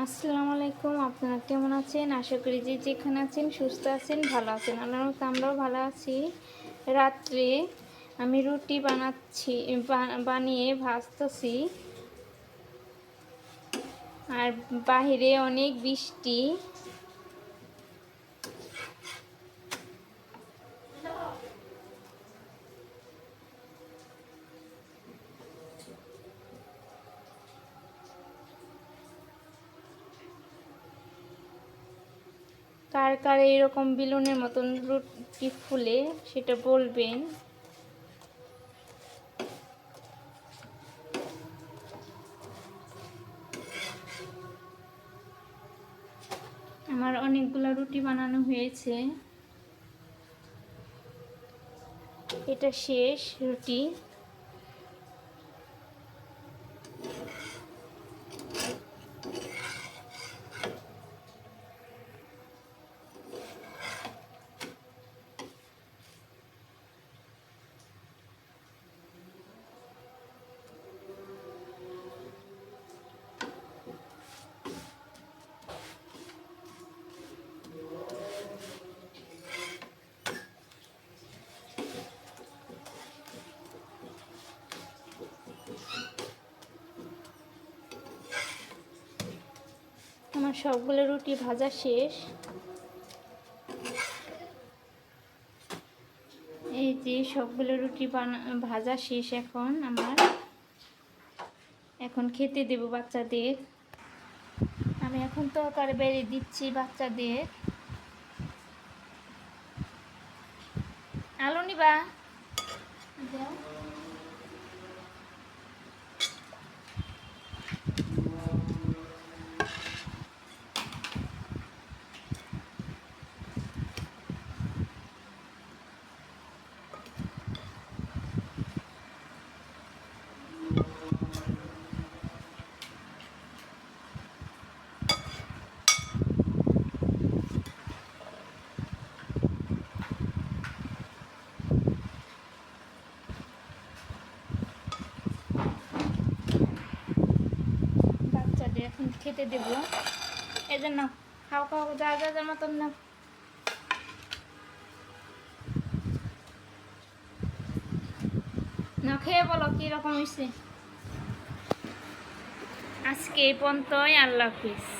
আসসালামু আলাইকুম। আপনারা কেমন আছেন? আশা করি যে যেখানে আছেন সুস্থ আছেন, ভালো আছেন। আল্লাহর রহমতে আমরাও ভালো আছি। রাত্রে আমি রুটি বানিয়ে ভাজতেছি। আর বাহিরে অনেক বৃষ্টি। কার কার এরকম বেলুনের মতন রুটি ফুলে সেটা বলবেন। আমার অনেকগুলো রুটি বানানো হয়েছে। এটা শেষ রুটি। আমার সবগুলো রুটি ভাজা শেষ। এই যে সবগুলো রুটি ভাজা শেষ। এখন খেতে দেব বাচ্চাদের। আমি এখন তরকারি বেড়ে দিচ্ছি বাচ্চাদের। আলু নিবা? বাচ্চাদের এখন খেতে দেব। এই জন্য খাও খাও, যা যা যা মতন না। না খেয়ে বলো কিরকম হয়েছে। আজকে এই পর্যন্তই। আল্লাহ হাফিজ।